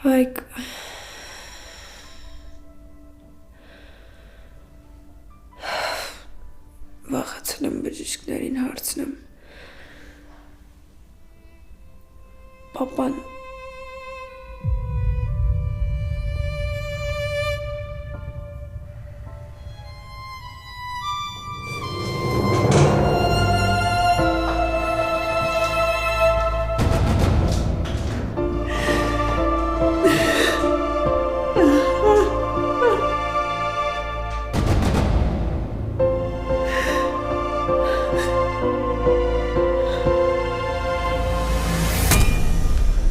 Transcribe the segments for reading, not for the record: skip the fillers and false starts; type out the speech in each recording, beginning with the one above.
Հայկ վախեցել եմ բժիշկներին հարցնեմ։ Պապան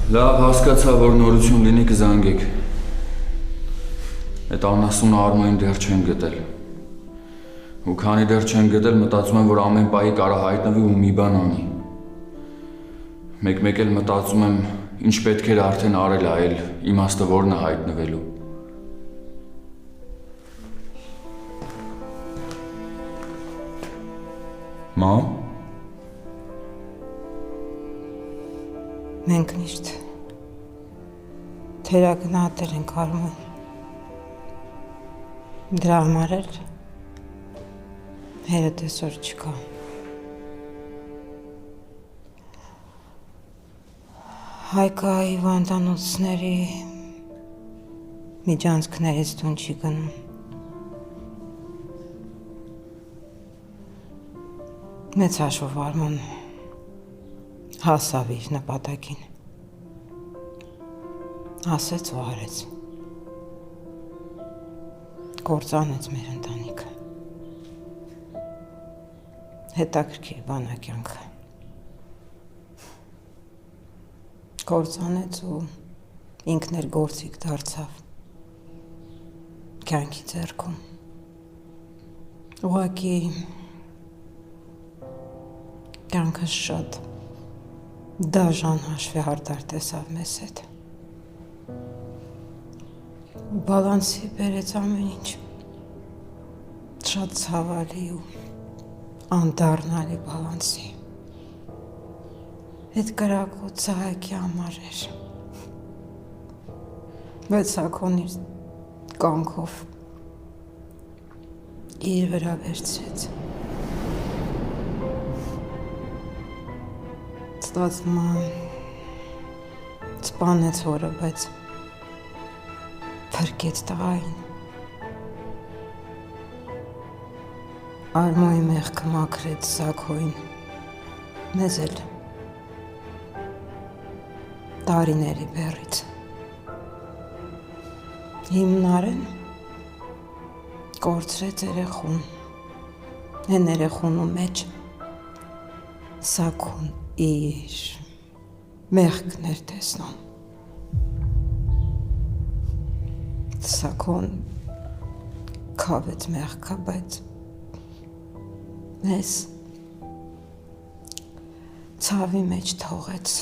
Լավ հասկացա, որ նորություն լինի կզանգեք։ Այդ անասուն Արմոին դեռ չեն գտել։ Ու քանի դեռ չեն գտել, մտածում եմ, որ ամեն պահի կարա հայտնվի ու մի բան անի։ Մեկ-մեկ էլ մտածում եմ, ինչ պետք էր արդեն արել ա, այլ իմաստը որն է հայտնվելու։ Մամ։ Մենք միշտ թերագնահատել ենք Արմոն։ Դրա համար էլ հերդ այսօր չկա։ Հայկա հիվանդանոցների միջանցքներից տուն չի գնում։ Մեծ հաշվով Արմոն հասավ իր նպատակին, ասեց ու արեց, կործանեց մեր ընտանիքը, հետաքրքիր բան է կյանքը, կործանեց ու ինքն էլ գործիք դարձավ կյանքի ձեռքում, ուղղակի կյանքը շատ դաժան հաշվի հարտար տեսավ մեզ հետ։ Բալանսի բերեց ամեն ինչ, շատ ցավալի ու անդառնալի բալանսի։ Այդ կրակոտ Սահակի համար էր, բայց Սաքոն իր կյանքով իր վրա վերցրեց։ Ստացվում է սպանեց հորը, բայց փրկեց տղային։ Արմոյի մեղքը մաքրեց Սաքոյին, մեզ էլ տարիների բեռից։ Հիմնարեն կորցրեց երեխուն, են երեխունու մեջ Սաքոն իր մեղքն էր տեսնում։ Սաքոն քավեց մեղքը, բայց մեզ ցավի մեջ թողեց։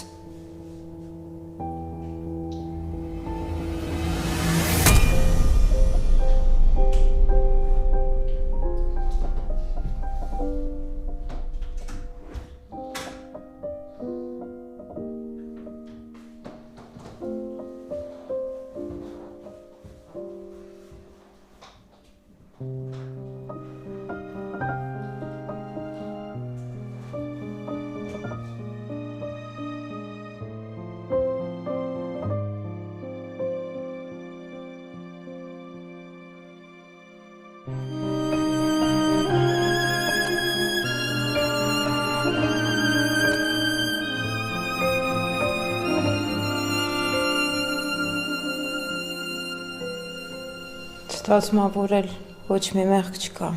Ստացվում է, որ էլ ոչ մի մեղք չկա,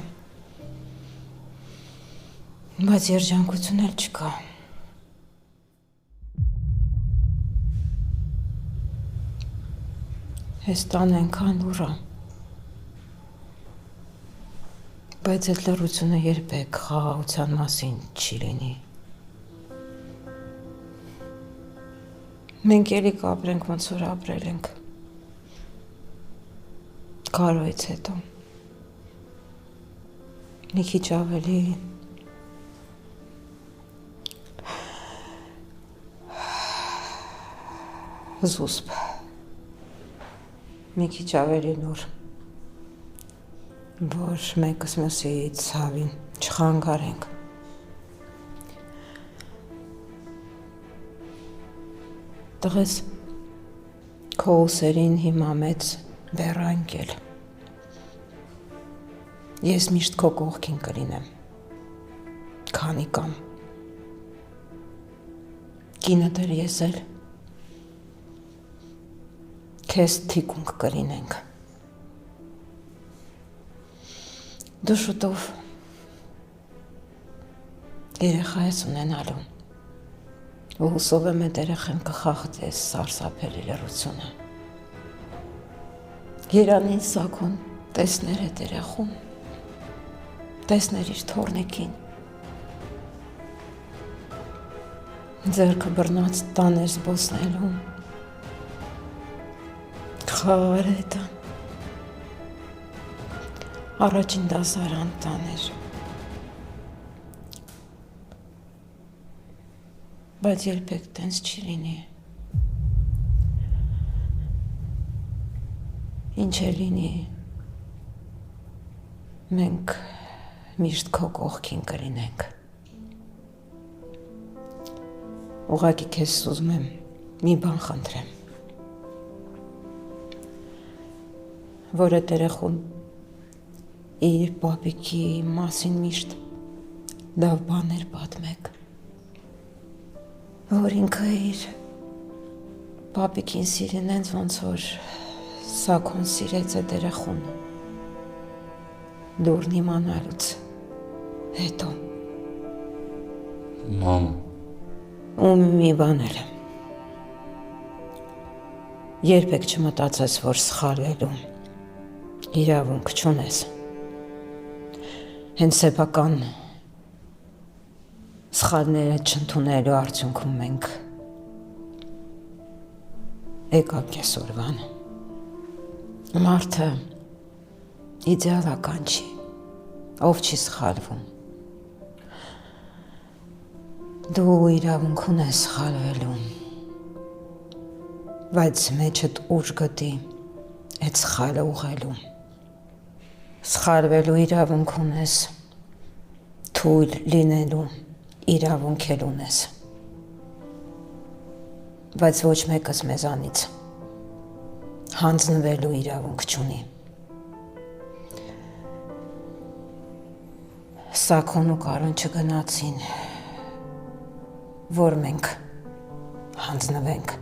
բայց երջանկություն էլ չկա։ Այս տան այնքան լուր է, բայց այդ լռությունը երբեք խաղաղության մասին չի լինի։ Մենք էլի կապրենք, ոնց որ ապրել ենք։ Կարոյից հետո մի քիչ ավելի զուսպ մի քիչ ավելի լուր, որ մեկս մյուսի ցավին չխանգարենք։ Տղես, քո ուսերին հիմա մեծ բեռ անկել։ Ես միշտ քո կողքին կլինեմ, քանի կամ։ Կինը դեր ես էլ քեզ թիկունք կլինենք։ Դու շուտով երեխա ես ունենալու, ու հուսով եմ այդ երեխան կխախտես սարսափելի լռությունը։ Երանին սակուն տեսներ այդ երեխուն, տեսներ իր թորնիկին, ձեռքը բռնած տաներ զբոսնելու, խաղար հետը, առաջին դասարան տաներ, բայց երբեք տենց չի լինի, ինչ է լինի, մենք միշտ քո կողքին կլինենք։ Ուղղակի քեզ ուզում եմ մի բան խնդրեմ, որ այդ երեխուն իր պապիկի մասին միշտ լավ բաներ պատմեք, որ ինքը իր պապիկին սիրեն հենց ոնց որ սակուն սիրեց այդ երեխուն, դուրն իմանալուց հետո։ Մամ, ու մի բան էլ եմ, երբեք չմտածես, որ սխալվելու իրավունք չունես, հենց սեփական սխալները չընդունելու արդյունքում մենք եկավ կեսօրվան։ Մարդը իդեալական չի, ով չի սխալվում։ Դու իրավունք ունես սխալվելու, բայց մեջդ ուժ գտի այդ սխալը ուղղելու։ Սխալվելու իրավունք ունես, թույլ լինելու իրավունք էլ ունես, բայց ոչ մեկս մեզանից հանձնվելու իրավունք չունի։ Սակոն ու Կարոն չգնացին, որ մենք հանձնվենք։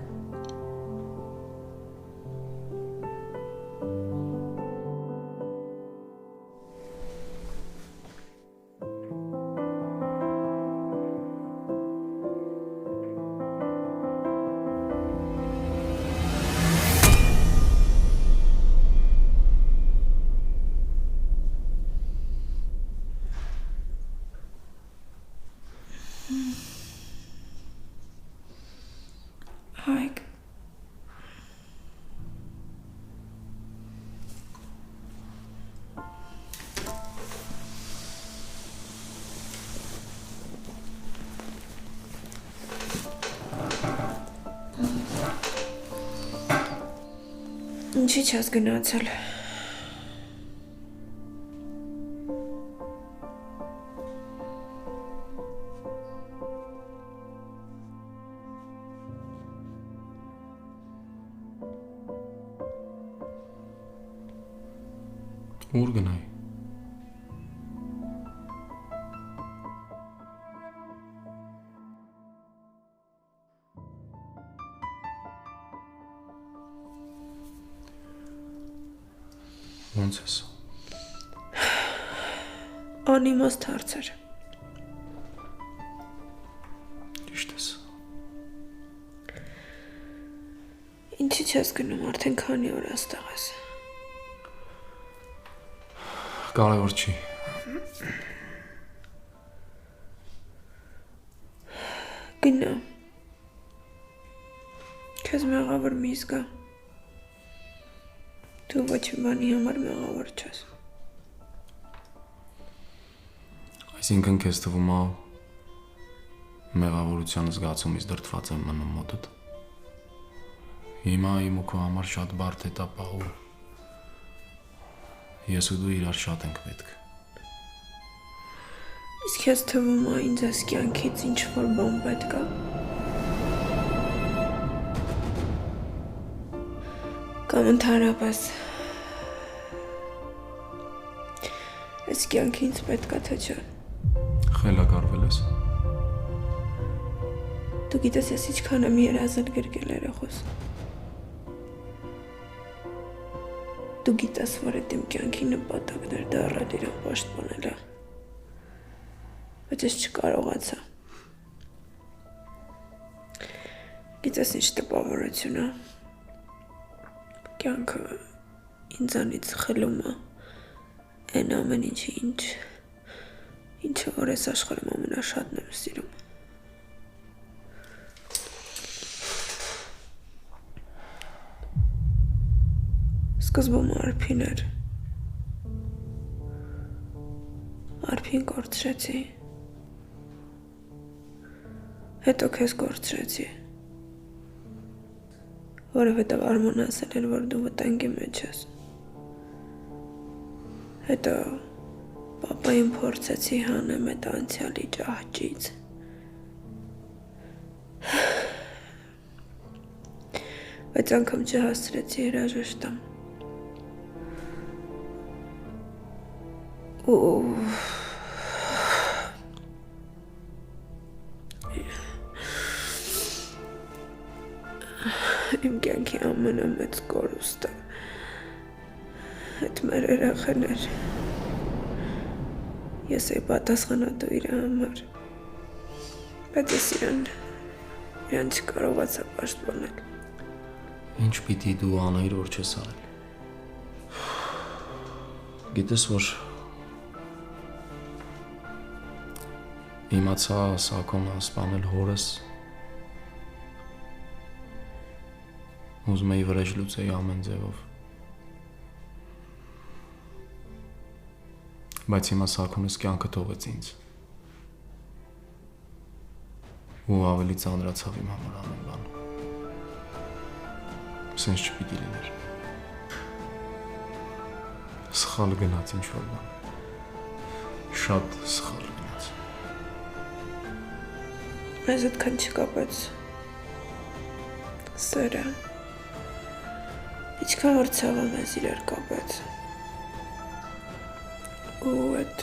Հայկ, ինչի՞ չես գնացել։ ուր գնայի։ Ոնց ես։ Անիմաստ հարցեր։ Ճիշտ ես։ Ինչի՞ չես գնում, արդեն քանի օր այստեղ ես։ Կարևոր չի։ Գնա։ Քեզ մեղավոր մի զգա։ Դու ոչ մի բանի համար մեղավոր չես։ Այսինքն քեզ թվում է մեղավորության զգացումից դրդված եմ մնում մոտդ։ Հիմա իմ ու քո համար շատ բարդ է դա պահու։ Ես ու դու իրար շատ ենք պետք։ Իսկ ես թվում է ինձ այս կյանքից ինչ-որ բան պետք է։ Կամ ընդհանրապես այս կյանքը ինձ պետք է թե չէ։ Խելագարվել ես։ Դու գիտես ես ինչքան եմ երազել գրկել երախոս։ Դու գիտես, որ այդ իմ կյանքի նպատակն էր դա առատ իրան պաշտպանելը։ Բայց ես չկարողացա։ Գիտես ինչ տպավորություն է։ Կյանքը ինձանից խլում է այն ամեն ինչը որ ես աշխարհում ամենաշատն եմ սիրում։ Սկզբում Արփին էր։ Արփին կորցրեցի։ Հետո քեզ կորցրեցի։ Որովհետև Արմանը ասել էր, որ դու վտանգի մեջ ես։ Հետո պապային փորձեցի հանեմ այդ անցյալի ճահճից։ Բայց անգամ չհասցրեցի հրաժեշտամ։ Իմ կյանքի ամենամեծ կորուստը այդ մեր երեխան էր։ Ես էի պատասխանատու իր համար, բայց ես իրան չկարողացա պաշտպանել։ Ինչ պիտի դու անեիր, որ չես արել։ Գիտես, որ իմացա Սակոնը սպանել հորս, ուզում էի վրեժ լուծեի ամեն ձևով։ Բայց հիմա Սակոնս կյանքը թողեց ինձ։ Ու ավելի ծանրացավ իմ համար ամեն բան։ Սենց չպիտի լիներ։ Սխալ գնաց ինչ-որ բան։ Շատ սխալ գնաց։ Մեզ այդքան չկապեց սերը։ Ինչքան որ ցավը մեզ իրար կապեց։ Ու այդ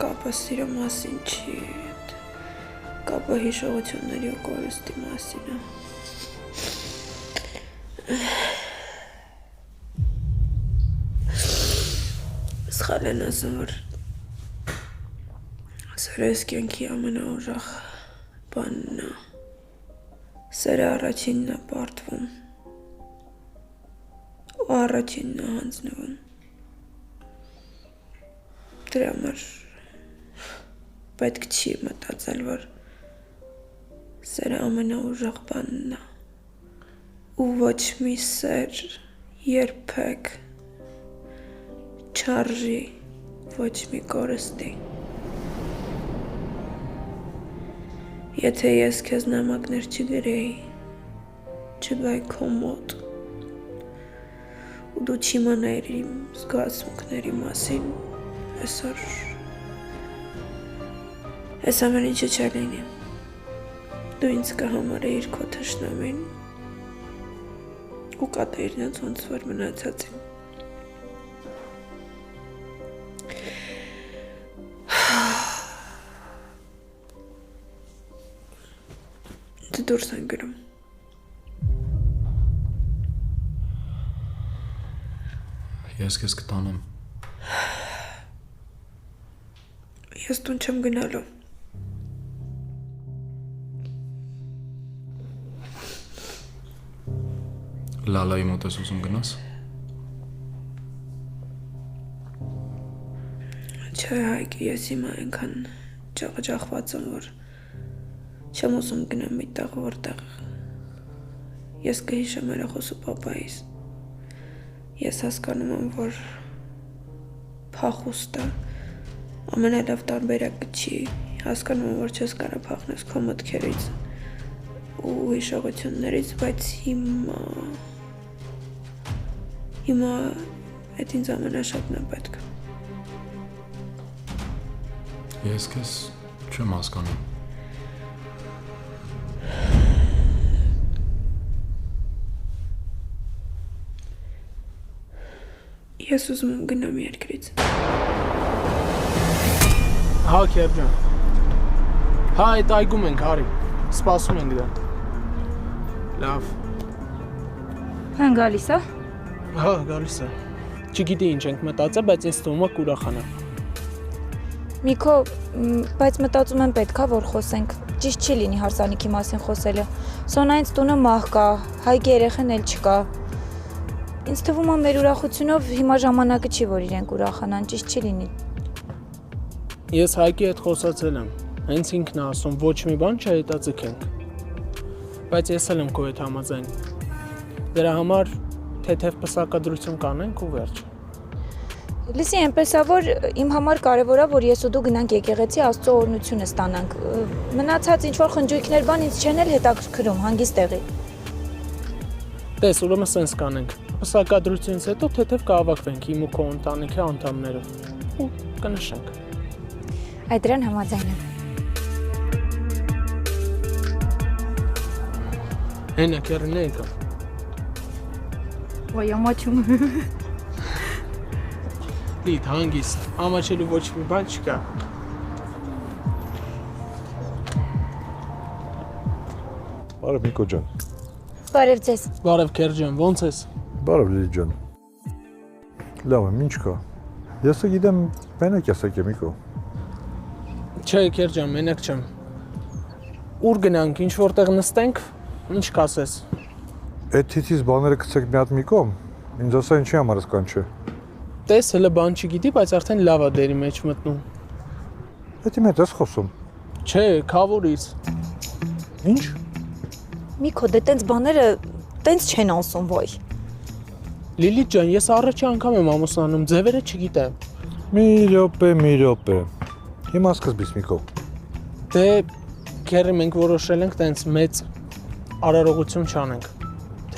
կապը սիրո մասին չի, այդ կապը հիշողությունների ու կորստի մասին է։ Սխալ են ասում, որ սերը այս կյանքի ամենաուժեղ բանն է։ Սերը առաջինն է պարտվում ու առաջինն է հանձնվում։ Դրա համար պետք չի մտածել, որ սերը ամենաուժեղ բանն է։ Ու ոչ մի սեր երբեք չարժի ոչ մի կորստի։ Եթե ես քեզ նամակներ չգրեի, չգայի քո մոտ, ու դու չիմանայիր իմ զգացմունքների մասին, այսօր այս ամեն ինչը չէր լինի։ Դու ինձ կհամարեիր քո թշնամին ու կատեիր նրանց ոնց որ մնացածին։ Դու դուրս են գրում։ Ես քեզ կտանեմ։ Ես տուն չեմ գնալու։ Լալայի մոտ ես ուզում գնաս։ Չէ, Հայկի, ես հիմա այնքան ջախջախված եմ, որ չեմ ուզում գնամ մի տեղ, որտեղ ես կհիշեմ երախոս ու պապայիս։ Ես հասկանում եմ, որ փախուստը ամենալավ տարբերակը չի։ Հասկանում եմ, որ չես կարող փախնես քո մտքերից ու հիշողություններից, բայց հիմա Այդ ինձ ամենաշատն է պետք։ Ես քեզ չեմ հասկանում։ Ես ուզում եմ գնամ երկրից։ Հա, Քերջան։ Հա, այդ այգում ենք, հարի։ Սպասում ենք դրան։ Լավ։ Հեն գալիս է։ Հա, գալիս է։ Չգիտի ինչ ենք մտածել, բայց ինձ թվում է կուրախանա։ Միքո, բայց մտածում եմ պետքա որ խոսենք։ Ճիշտ չի լինի հարսանիքի մասին խոսելը։ Սոնայից տունը մահ կա, Հայկի երեխան էլ չկա։ Ինձ թվում է մեր ուրախությունով հիմա ժամանակը չի որ իրենք ուրախանան, ճիշտ չի լինի։ Ես Հայկի հետ խոսացել եմ։ Հենց ինքն է ասում, ոչ մի բան չհետաձգենք։ Բայց ես էլ եմ քո հետ համաձայն։ Դրա համար թեթև պսակադրություն կանենք ու վերջ։ Լսի, այնպես է որ իմ համար կարևոր է որ ես ու դու գնանք եկեղեցի Աստծո օրհնությունը ստանանք։ Մնացած ինչ որ խնջույքներ բան ինձ չեն էլ հետաքրքրում, հանգիստ տեղի։ Տես, ուրեմն սենց կանենք։ Պսակադրությունից հետո թեթև կհավաքվենք իմ ու քո ընտանիքի անդամները ու կնշենք։ Այդ դրան համաձայն եմ։ Հենա քերնե եկա։ Ոյ, ամաչում։ Դիտ հանգիստ, ամաչելու ոչ մի բան չկա։ Բարև Նիկո ջան։ Բարև ձեզ։ Բարև Քերջան, ո՞նց ես։ Բարև Լիլի ջան։ Լավ եմ, ինչ կա։ Ես գիտեմ, մենակ ես եկեմ Նիկո։ Չէ, Քերջան, մենակ չեմ։ Ուր գնանք, ինչ որտեղ նստենք, ինչ կասես։ Այդ թիթիզ բաները գցեք մի հատ մի կողմ, ինձ ասա ինչի համար սկան չէ։ Տես, հələ բան չգիտի, բայց արդեն լավ է դերի մեջ մտնում։ Դա իմ հետ ես խոսում։ Չէ, քավորից։ Ինչ։ Միքո, դե տենց բաները տենց չեն ասում, ոյ։ Լիլիթ ջան, ես առաջի անգամ եմ ամուսնանում, ձևերը չգիտեմ։ Մի րոպե։ Հիմա սկզբից Նիկո։ Դե քերի մենք որոշել ենք տենց մեծ արարողություն չանենք։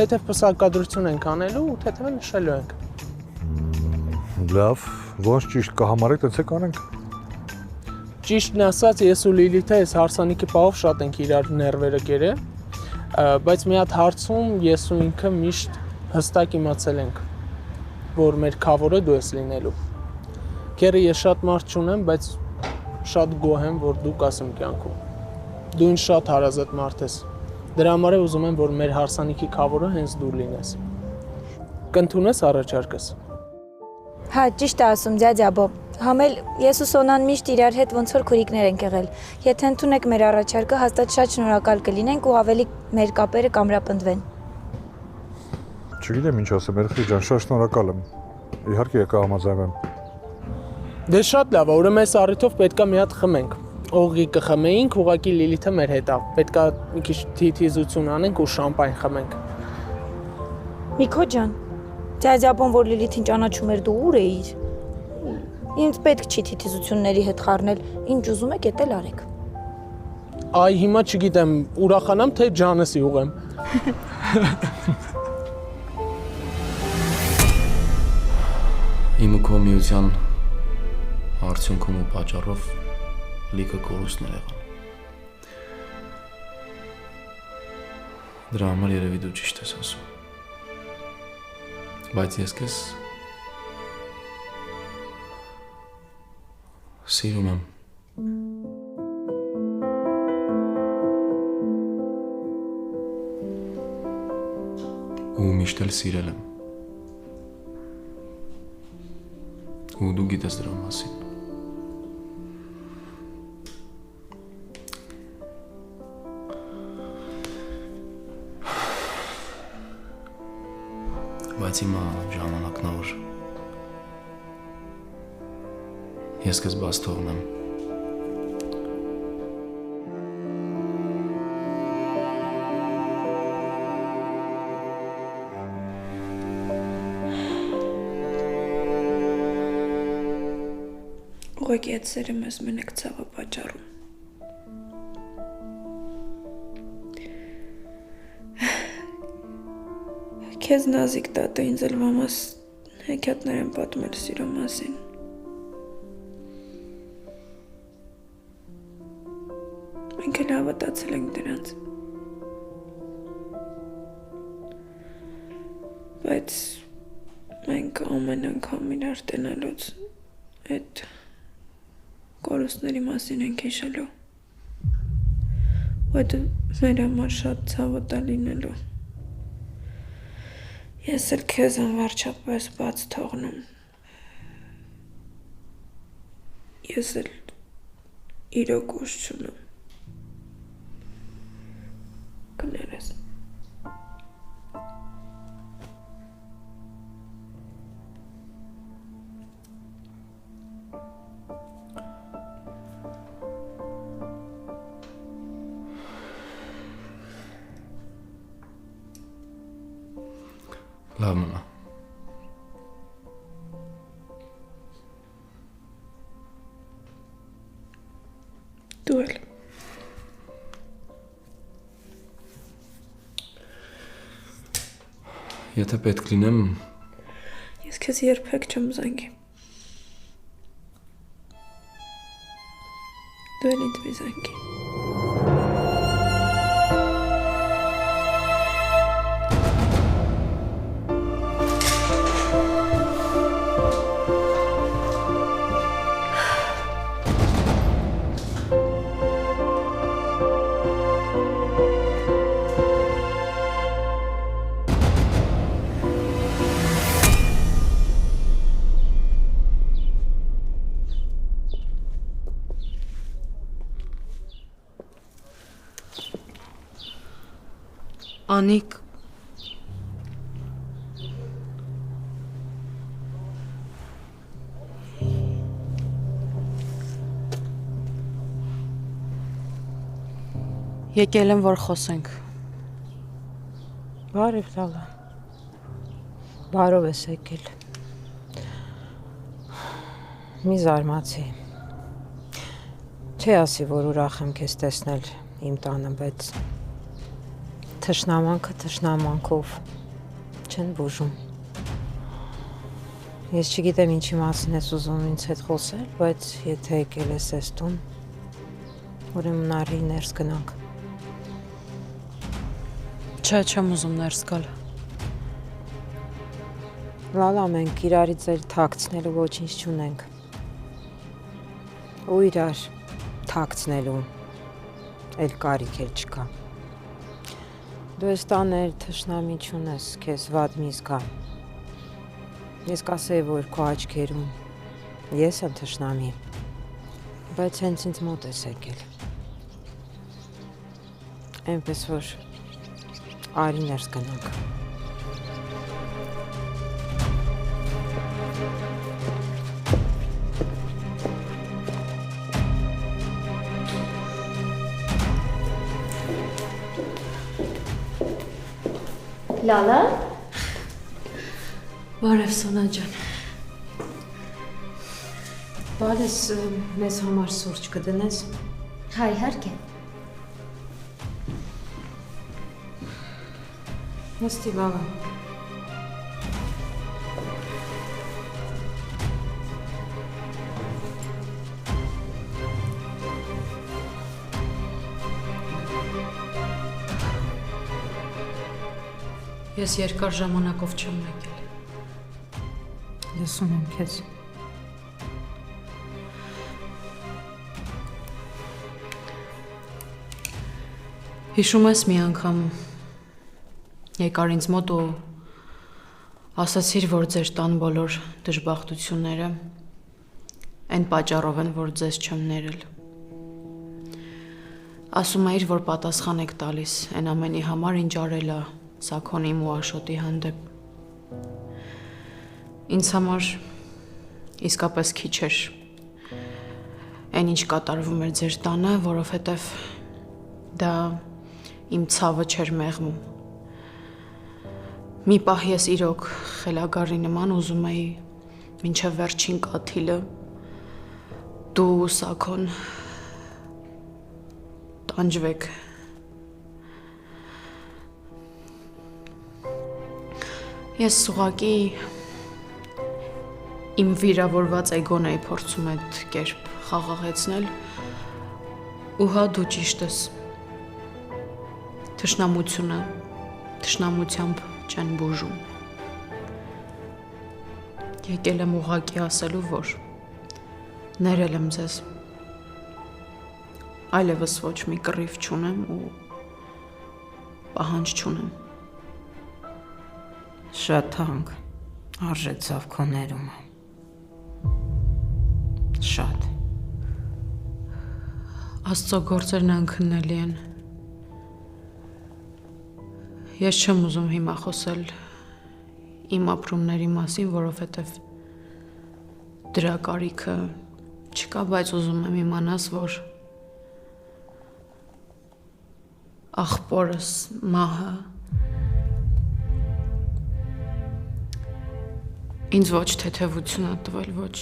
Թեթև պսակադրություն ենք անելու ու թեթև նշելու ենք։ Լավ, ոնց ճիշտ կհամարեք տենց է կանենք։ Ճիշտն ասած, ես ու Լիլիթը այս հարսանիքի պահով շատ ենք իրար ներվերը կերել, բայց մի հատ հարցում ես ու ինքը միշտ հստակ իմացել ենք, որ մեր քավորը դու ես լինելու։ Քերի ես շատ մարդ չունեմ, բայց շատ գոհ եմ, որ դու կաս իմ կյանքում։ Դու ինձ շատ հարազատ մարդ ես։ Դրա համար ուզում եմ, որ մեր հարսանիքի քավորը հենց դու լինես։ Կընդունես առաջարկս։ Հա, ճիշտ է ասում, ձյաձյաբո։ Համել ես ու Սոնան միշտ իրար հետ ոնց որ քուրիկներ ենք եղել։ Եթե ընդունեք մեր առաջարկը, հաստատ շատ շնորհակալ կլինենք ու ավելի մեր կապերը կամրապնդվեն։ Չգիտեմ ինչ ասեմ, երեխի ջան, շատ շնորհակալ եմ։ Իհարկե եկա համաձայնեմ։ Դե շատ լավ է, ուրեմն այս առիթով պետքա մի հատ խմենք։ Օղի կխմեինք, ուղղակի Լիլիթը մեր հետ է։ Պետքա մի քիչ թիթիզություն անենք ու շամպայն խմենք։ Միքո ջան, ձյաձյաբոն որ Լիլիթին ճանաչում էր դու ուր էիր։ Ինձ պետք չի թիթիզությունների հետ խառնել, ինչ ուզում եք, էդ էլ արեք։ Այ հիմա չգիտեմ, ուրախանամ թե ջանս յուղեմ։ Իմ ու քո միության արդյունքում ու պատճառով լիքը կորուստներ եղան։ Դրա համար երևի դու ճիշտ ես ասում։ Բայց ես քեզ սիրում եմ։ Ու միշտ էլ սիրել եմ։ Ու դու գիտես դրա մասին։ Բայց հիմա ժամանակն է որ ես քեզ բաց թողնեմ։ Ուղղակի այդ սերը մեզ մենակ ցավ է պատճառում։ Քեզ նազիկ տատը ինձ էլ մամաս հեքիաթներ են պատմել սիրո մասին։ Մենք էլ հավատացել ենք դրանց։ Բայց մենք ամեն անգամ իրար տենալուց այդ կորուստների մասին ենք հիշելու։ Ու այդ մեր համար շատ ցավոտ է լինելու։ Ես էլ քեզ անվերջապես բաց թողնում։ Ես էլ իրոք ուժ չունեմ։ Կներես։ Լավ մնա։ Դու էլ։ Եթե պետք լինեմ, Ես քեզ երբեք չեմ զանգի։ Դու էլ ինձ մի զանգի։ Անիկ եկել եմ, որ խոսենք։ Բարև Լալա։ Բարով ես եկել։ Մի զարմացի։ Չի ասի, որ ուրախ եմ քեզ տեսնել իմ տանը, բայց թշնամանքը թշնամանքով չեն բուժում։ Ես չգիտեմ ինչի մասին ես ուզում ինձ հետ խոսել, բայց եթե եկել ես ես տուն, ուրեմն արի ներս գնանք։ Չէ, չեմ ուզում ներս գալ։ Լալա, մենք իրարից էլ թաքցնելու ոչինչ չունենք։ Ու իրար թաքցնելու էլ կարիք էլ չկա։ Դու ես տաներ թշնամի չունես, քեզ վատ մի զգա։ Ես կասեի, որ քո աչքերում ես եմ թշնամի, բայց հենց ինձ մոտ ես եկել։ Այնպես որ արի ներս գնանք։ Լալա։ Բարև Սոնա ջան։ Բալես մեզ համար սուրճ կդնես։ Հա, իհարկե։ Նստի բավա։ Ես երկար ժամանակով չեմ եկել։ Լսում եմ քեզ։ Հիշում ես մի անգամ եկար ինձ մոտ ու ասացիր, որ ձեր տան բոլոր դժբախտությունները այն պատճառով են, որ ձեզ չեմ ներել։ Ասում էիր, որ պատասխան եք տալիս այն ամենի համար, ինչ արել է Սաքոնիմ ու Աշոտի հանդեպ։ Ինձ համար իսկապես քիչ էր այն ինչ կատարվում էր ձեր տանը, որովհետև դա իմ ցավը չէր մեղմում։ Մի պահ ես իրոք խելագարի նման ուզում էի մինչև վերջին կաթիլը դու ու Սաքոն տանջվեք։ Ես ուղղակի իմ վիրավորված էգոն էի փորձում այդ կերպ խաղաղեցնել, ու հա դու ճիշտ ես։ Թշնամությունը թշնամությամբ չեն բուժում։ Եկել եմ ուղղակի ասելու, որ ներել եմ ձեզ։ Այլևս ոչ մի կռիվ չունեմ ու պահանջ չունեմ։ Շատ թանկ արժեցավ քո ներումը։ Շատ։ Աստծո գործերն անքննելի են։ Ես չեմ ուզում հիմա խոսել իմ ապրումների մասին, որովհետև դրա կարիքը չկա, բայց ուզում եմ իմանաս, որ աղբորս մահը ինձ ոչ թեթևություն է տվել, ոչ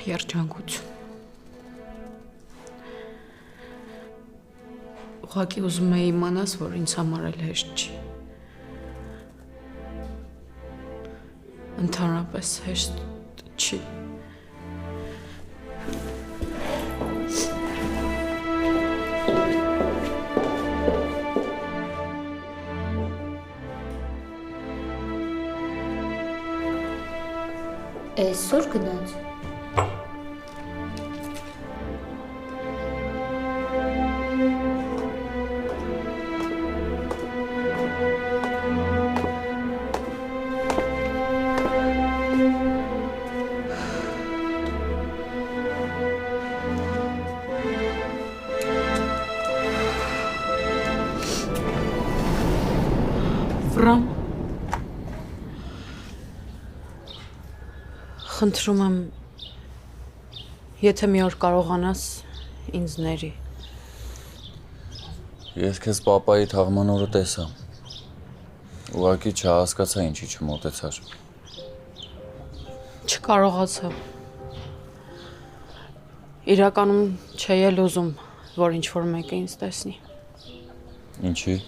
երջանկություն։ Ուղղակի ուզում էի իմանաս, որ ինձ համար էլ հեշտ չի։ Ընդհանրապես հեշտ չի։ Այսօր գնաց։ Վրամ, խնդրում եմ, եթե մի օր կարողանաս, ինձ ների։ Ես քեզ պապայի թաղման օրը տեսա։ Ուղղակի չհասկացա ինչի չմոտեցար։ Չկարողացա։ Իրականում չէի էլ ուզում, որ ինչ-որ մեկը ինձ տեսնի։ Ինչի։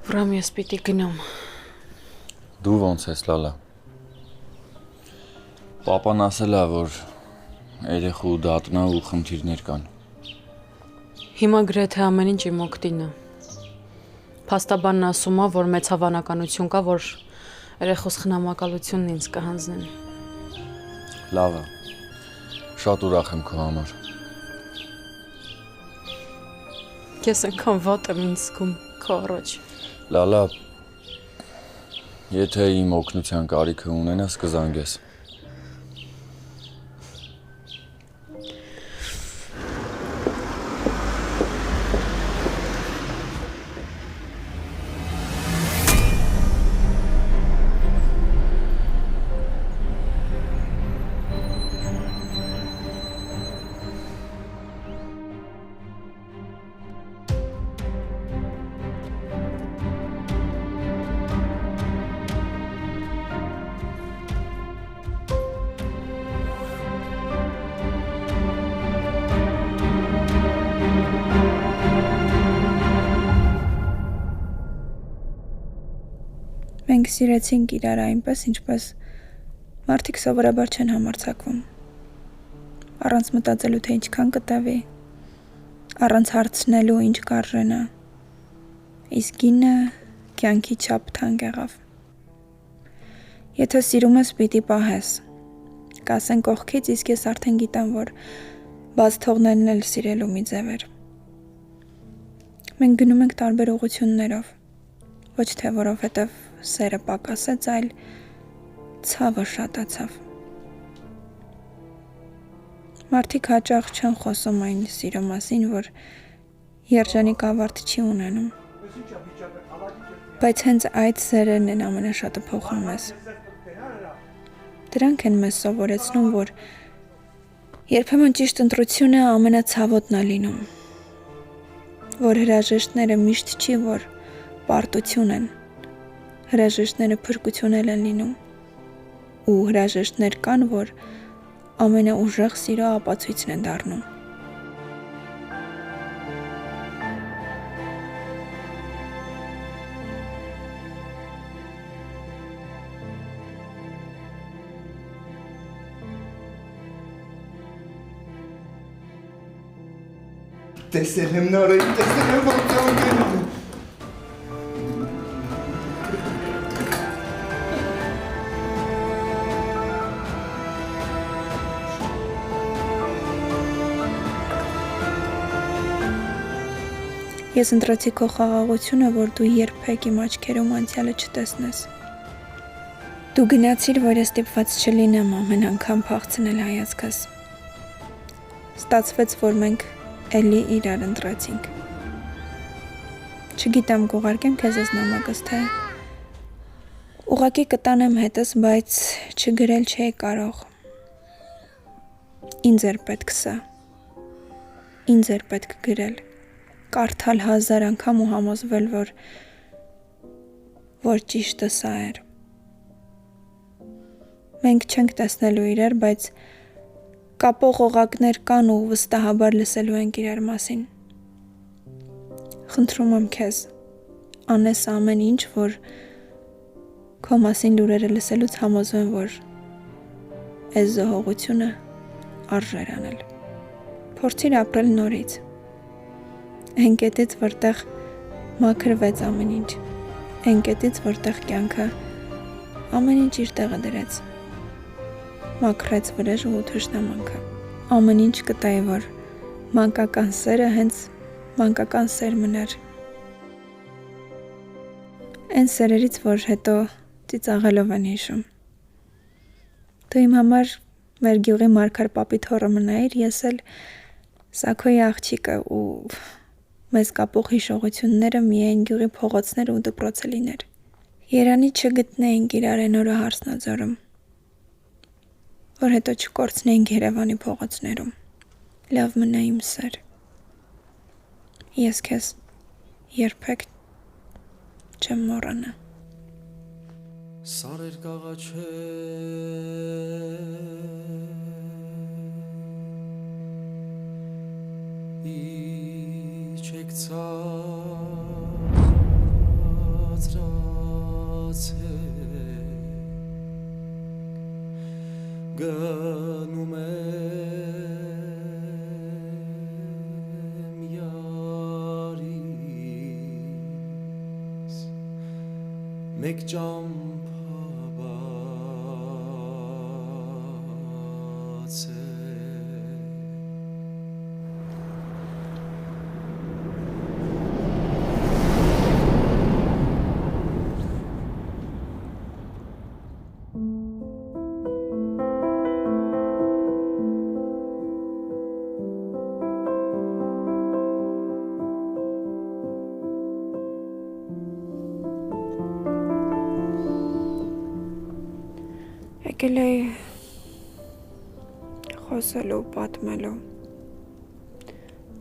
Վրամ, ես պիտի գնամ։ Դու ոնց ես, Լալա։ Պապան ասել է, որ երեխու դատնա ու խնդիրներ կան։ Հիմա գրեթե ամեն ինչ իմ օգտին է։ Փաստաբանն ասում է, որ մեծ հավանականություն կա, որ երեխուս խնամակալությունն ինձ կհանձնեն։ Լավ է։ Շատ ուրախ եմ քո համար։ Ես այնքան վատ եմ ինձ զգում քո առաջ։ Լալա, եթե իմ օգնության կարիքը ունենաս, կզանգես։ Մենք սիրեցինք իրար այնպես, ինչպես մարդիկ սովորաբար չեն համարձակվում։ Առանց մտածելու, թե ինչքան կտավի, առանց հարցնելու, ինչ կարժենա։ Իսկ գինը կյանքի չափ թանկ եղավ։ Եթե սիրում ես, պիտի պահես։ Կասեն կողքից, իսկ ես արդեն գիտեմ, որ բաց թողնելն էլ սիրելու մի ձև էր։ Մենք գնում ենք տարբեր ուղղություններով, ոչ թե որովհետև սերը պակասեց, այլ ցավը շատացավ։ Մարդիկ հաճախ չեն խոսում այն սիրո մասին, որ երջանիկ ավարտ չի ունենում։ Բայց հենց այդ սերերն են ամենաշատը փոխում մեզ։ Դրանք են մեզ սովորեցնում, որ երբեմն ճիշտ ընտրությունը ամենացավոտն է լինում, որ հրաժեշտները միշտ չի, որ պարտություն են, հրաժեշտները փրկություն են լինում, ու հրաժեշտներ կան, որ ամենաուժեղ սիրո ապացույցն են դառնում։ Տեսել եմ նորին, տեսել եմ ոնց անգնում։ Ես ընտրեցի քո խաղաղությունը, որ դու երբեք իմ աչքերում անցյալը չտեսնես։ Դու գնացիր, որ ես ստիպված չլինեմ ամեն անգամ փախցնել հայացքս։ Ստացվեց, որ մենք էլի իրար ընտրեցինք։ Չգիտեմ կուղարկեմ քեզ այս նամակս, թե ուղղակի կտանեմ հետս, բայց չգրել չէի կարող։ Ինձ էր պետք սա։ Ինձ էր պետք գրել։ Կարդալ 1000 անգամ ու համոզվել, որ ճիշտը սա էր։ Մենք չենք տեսնելու իրար, բայց կապող օղակներ կան ու վստահաբար լսելու ենք իրար մասին։ Խնդրում եմ քեզ, անես ամեն ինչ, որ քո մասին լուրերը լսելուց համոզվեմ, որ այս զոհողությունը արժեր անել։ Փորձիր ապրել նորից։ Այն կետից, որտեղ մաքրվեց ամեն ինչ, այն կետից, որտեղ կյանքը ամեն ինչ իր տեղը դրեց, մաքրեց վրեժը ու թշնամանքը, ամեն ինչ կտայի, որ մանկական սերը հենց մանկական սեր մներ, այն սերերից, որ հետո ծիծաղելով են հիշում։ Դու իմ համար մեր գյուղի Մարգար պապի թոռը մնայիր, ես էլ Սաքոյի աղջիկը ու մեզ կապող հիշողությունները միայն գյուղի փողոցներ ու դպրոցը լիներ։ Երանի չգտնեինք իրար այն օրը Հարսնաձորում, որ հետո չկորցնեինք Երևանի փողոցներում։ Լավ մնա իմ սեր։ Ես քեզ երբեք չեմ մոռանա։ Սարեր կաղաչե Իչեք ծածրացեք Գնում եմ յարիս Մեկ ճամփա բացեք Եկել էի խոսելու, պատմելու,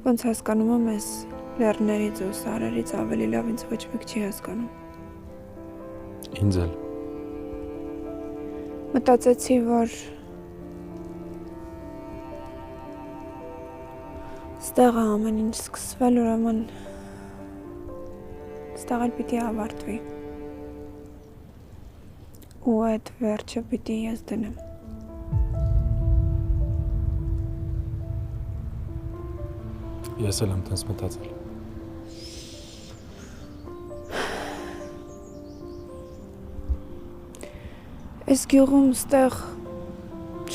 ոնց հասկանում եմ ես լեռներից ու սարերից ավելի լավ ինձ ոչ մեկ չի հասկանում։ Ինձ էլ։ Մտածեցի, որ ստեղ է ամեն ինչ սկսվել, ուրեմն ստեղ էլ պիտի ավարտվի։ Ու այդ վերջը պիտի ես դնեմ։ Ես էլ եմ տես մտածել։ Այս գյուղում ստեղ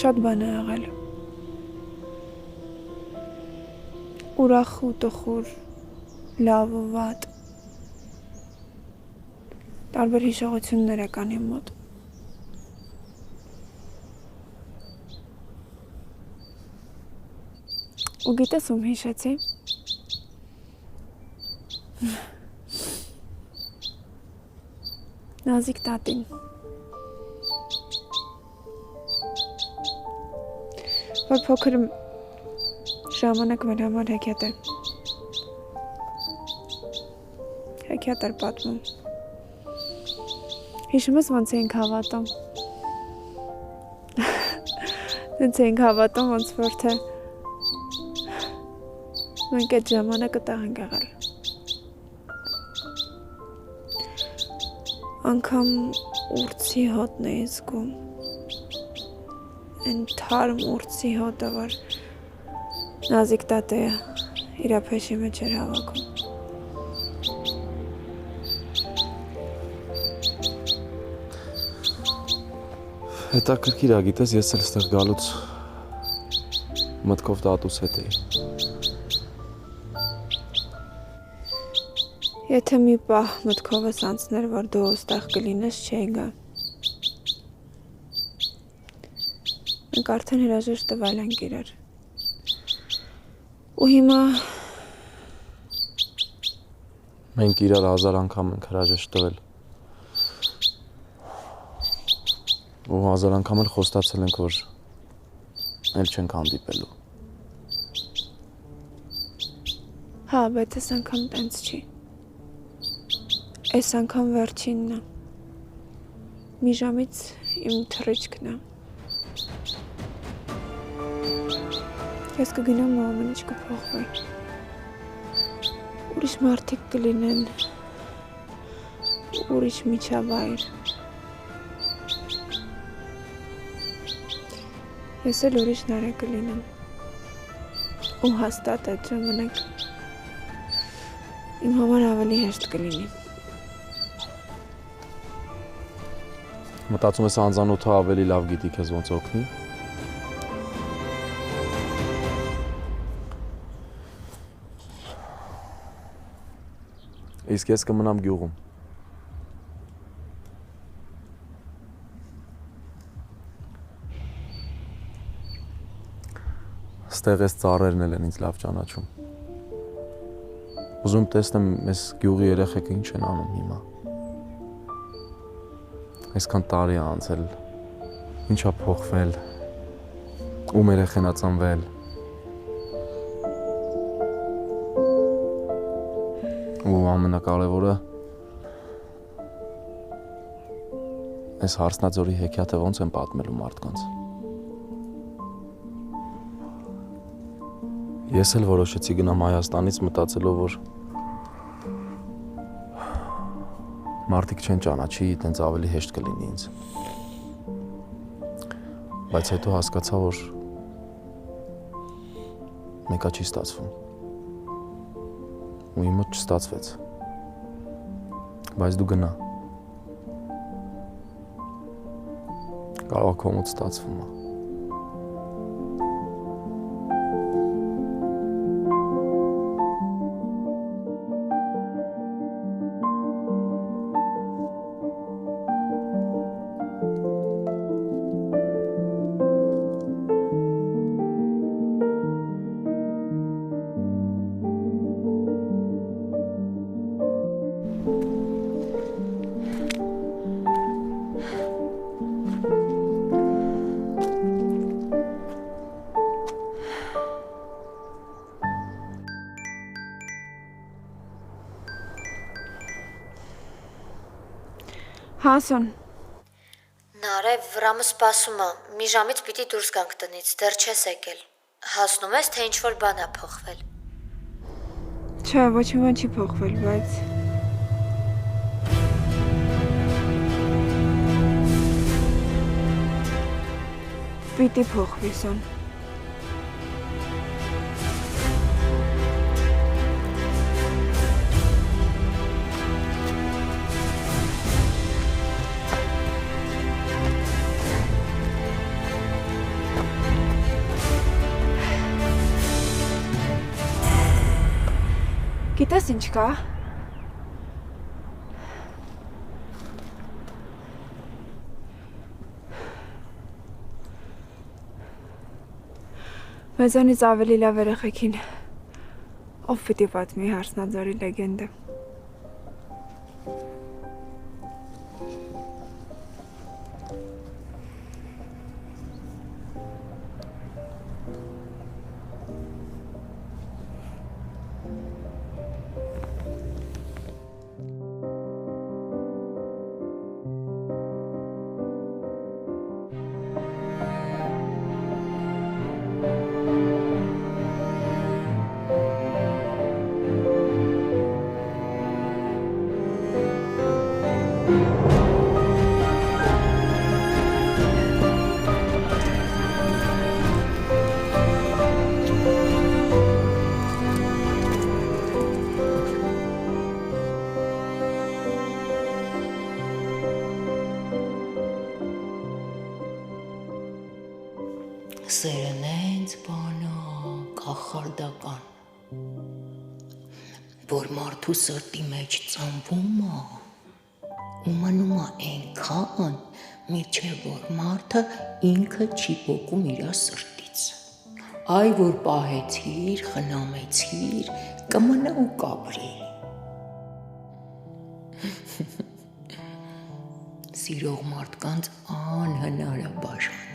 շատ բան է եղել։ Ուրախ ու տխուր, լավ ու վատ։ Տարբեր հիշողություններ եկան իմ մոտ։ Ու գիտես ում հիշեցի։ Նազիկ տատին։ Որ փոքր ժամանակ մեր համար հեքիաթ էր պատմում։ Հիշում ես ոնց էինք հավատում։ Ոնց էինք հավատում, ոնց որ թե մենք այդ ժամանակը տեղ ենք եղել։ Անգամ ուրցի հոտն էի զգում։ Այն թարմ ուրցի հոտը, որ Նազիկ տատը իրա փեշի մեջ էր հավաքում։ Հետաքրքիր է, գիտես, ես էլ ստեղ գալուց մտքով տատուս հետ էի։ Եթե մի պահ մտքովս անցներ, որ դու ոստեղ կլինես, չէի գա։ Մենք արդեն հրաժեշտ տվել ենք իրար։ Ու հիմա Մենք իրար 1000 անգամ ենք հրաժեշտ տվել։ Ու 1000 անգամ էլ խոստացել ենք, որ էլ չենք հանդիպելու։ հա, բայց այս անգամ տենց չի։ Այս անգամ վերջինն է։ Մի ժամից իմ թռիչքն է։ Ես կգնամ ու ամեն ինչ կփոխվի։ Ուրիշ մարդիկ կլինեն, ուրիշ միջավայր։ Ես էլ ուրիշ նարեկ կլինեմ։ Ու հաստատ այդ ժամանակ իմ համար ավելի հեշտ կլինի։ Մտածում ես անծանոթը ավելի լավ գիտի քեզ ոնց օգնի։ Իսկ ես կմնամ գյուղում։ Ստեղ ես ծառերն էլ են ինձ լավ ճանաչում։ Ուզում տեսնեմ այս գյուղի երեխեքը ինչ են անում հիմա։ Այսքան տարի է անցել, ինչ է փոխվել, ում երեխեն է ծնվել։ Ու ամենակարևորը այս հարսնաձորի հեքիաթը ոնց են պատմելու մարդկանց։ Ես էլ որոշեցի գնամ Հայաստանից մտածելով, որ մարդիկ չեն ճանաչի, տենց ավելի հեշտ կլինի ինձ։ Բայց հետո հասկացա, որ մեկա չի ստացվում։ Ու իմ մոտ չստացվեց։ Բայց դու գնա։ Կարող քո մոտ ստացվում է։ Հասոն։ Նարեկ, վրամը սպասում է, մի ժամից պիտի դուրս գանք տնից, դեռ չես եկել։ Հասնում ես, թե ինչ-որ բան է փոխվել։ Չէ, ոչ մի բան չի փոխվել, բայց պիտի փոխվի, Սոն։ Գիտես ինչ կա։ Մեզանից ավելի լավ երեխեքին ով պիտի պատմի Հարսնաձորի լեգենդը։ կախարդական, որ մարդու սրտի մեջ ծնվում է ու մնում է այնքան, միջև որ մարդը ինքը չի պոկում իր սրտից։ Այ որ պահեցիր, խնամեցիր, կմնա ու կապրի։ Սիրող մարդկանց անհնար է բաժանել։